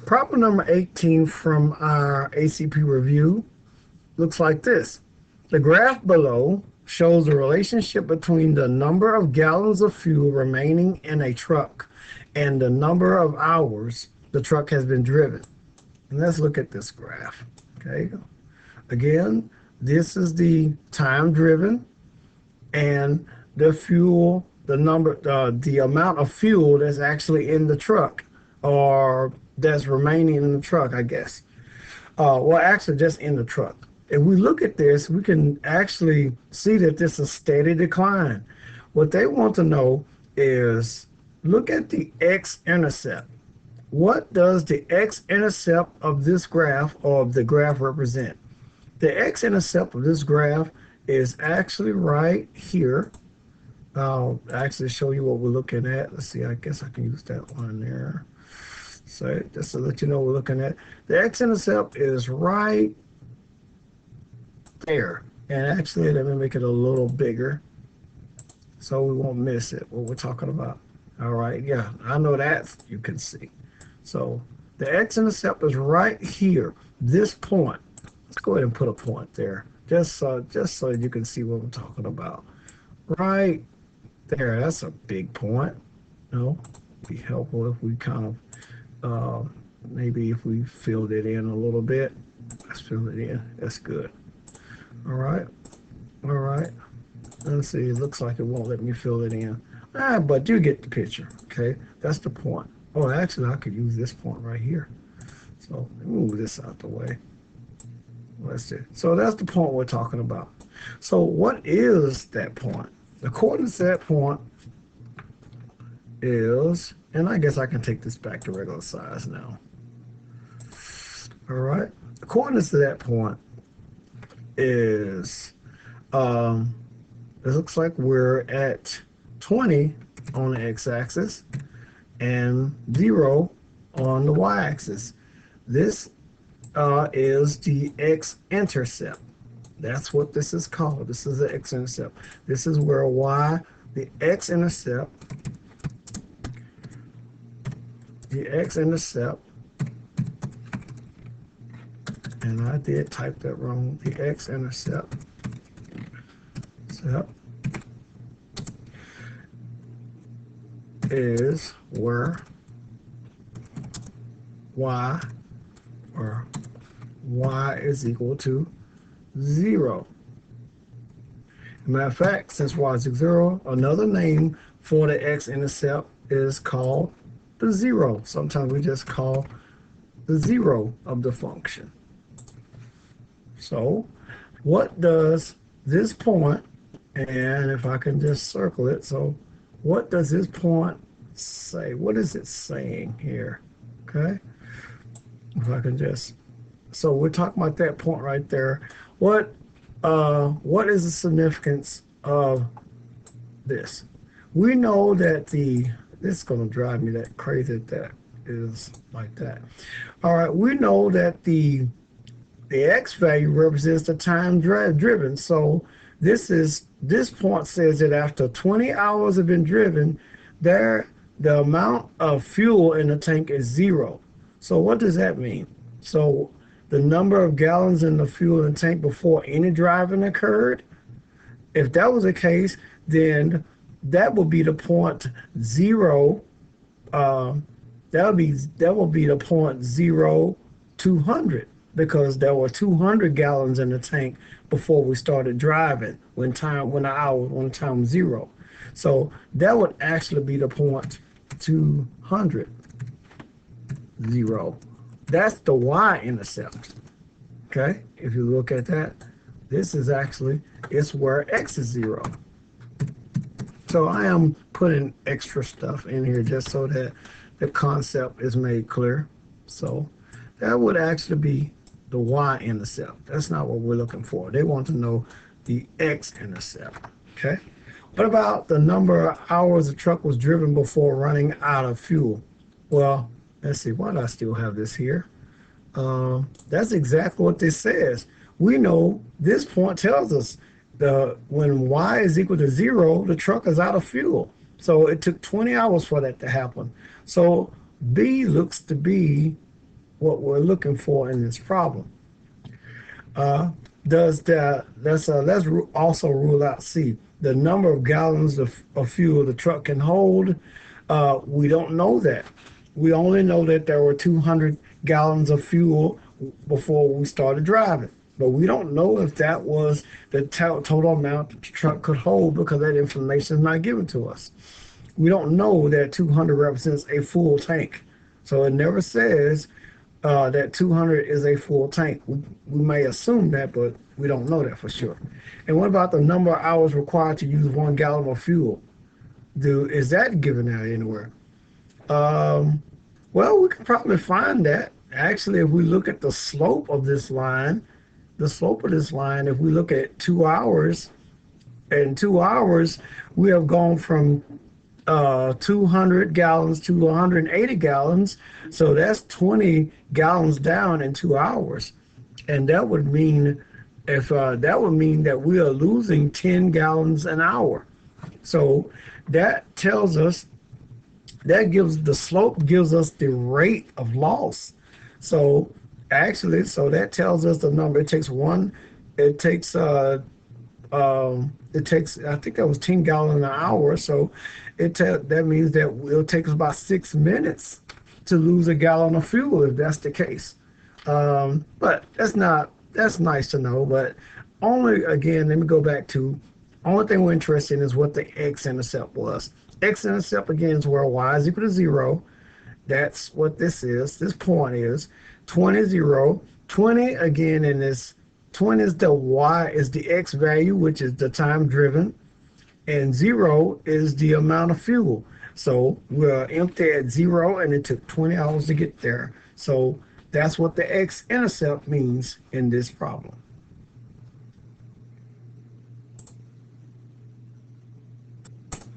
Problem number 18 from our ACP review looks like this. The graph below shows the relationship between the number of gallons of fuel remaining in a truck and the number of hours the truck has been driven. And let's look at this graph. Okay. Again, this is the time driven and the fuel, the amount of fuel that's actually in the truck or that's remaining in the truck, I guess. Well, actually just in the truck. If we look at this, we can actually see that this is steady decline. What they want to know is look at the x-intercept. What does the x-intercept of this graph or of the graph represent? The x-intercept of this graph is actually right here. I'll actually show you what we're looking at. Let's see, I guess I can use that one there. So just to let you know what we're looking at. The x-intercept is right there. And actually, let me make it a little bigger so we won't miss it, what we're talking about. All right, yeah, I know that you can see. So the x-intercept is right here, this point. Let's go ahead and put a point there, just so you can see what I'm talking about. Right there, that's a big point. No, be helpful if we kind of, maybe if we filled it in a little bit. Let's fill it in, that's good. All right, let's see, it looks like it won't let me fill it in. But you get the picture, okay? That's the point. Oh, actually, I could use this point right here. So move this out the way. Let's see. So that's the point we're talking about. So what is that point? The coordinates to that point is, and I guess I can take this back to regular size now. All right. The coordinates to that point is, it looks like we're at 20 on the x-axis and 0 on the y-axis. This is the x-intercept. That's what this is called. This is the x-intercept. This is where the x-intercept, and I did type that wrong, the x-intercept, is where y is equal to 0. Matter of fact, since y is 0, another name for the x-intercept is called the 0. Sometimes we just call the 0 of the function. So what does this point, and if I can just circle it, so what does this point say? What is it saying here? Okay, if I can just, so we're talking about that point right there. What is the significance of this? We know that this is going to drive me that crazy that is like that. All right, we know that the x value represents the time driven. So this point says that after 20 hours have been driven, the amount of fuel in the tank is 0. So what does that mean? So the number of gallons in the fuel in the tank before any driving occurred, if that was the case, then that would be the point 0. That would be the point 0 200, because there were 200 gallons in the tank before we started driving when time was 0. So that would actually be the point 200, 0. That's the y-intercept. Okay, if you look at that, this is actually, it's where x is 0. So I am putting extra stuff in here just so that the concept is made clear. So that would actually be the y-intercept. That's not what we're looking for. They want to know the x-intercept. Okay. What about the number of hours the truck was driven before running out of fuel? Well, let's see. Why do I still have this here? That's exactly what this says. We know this point tells us when y is equal to 0, the truck is out of fuel. So it took 20 hours for that to happen. So B looks to be what we're looking for in this problem. Uh, does that let's also rule out C, the number of gallons of fuel the truck can hold. We don't know that. We only know that there were 200 gallons of fuel before we started driving, but we don't know if that was the total amount the truck could hold because that information is not given to us. We don't know that 200 represents a full tank, so it never says that 200 is a full tank. We may assume that, but we don't know that for sure. And what about the number of hours required to use 1 gallon of fuel? Is that given out anywhere? Um, well, we can probably find that. Actually, if we look at the slope of this line, if we look at 2 hours, in 2 hours, we have gone from 200 gallons to 180 gallons. So that's 20 gallons down in 2 hours. And that would mean that we are losing 10 gallons an hour. So that tells us the slope gives us the rate of loss. So actually, so that tells us the number. It takes I think that was 10 gallons an hour. So that means that it'll take us about 6 minutes to lose a gallon of fuel if that's the case. But that's nice to know. But only, again, let me go back to, only thing we're interested in is what the x-intercept was. X-intercept, again, is where y is equal to 0. That's what this is. This point is 20, 0. 20, again, in this 20 is the x value, which is the time driven, and 0 is the amount of fuel. So we're empty at 0, and it took 20 hours to get there. So that's what the x-intercept means in this problem.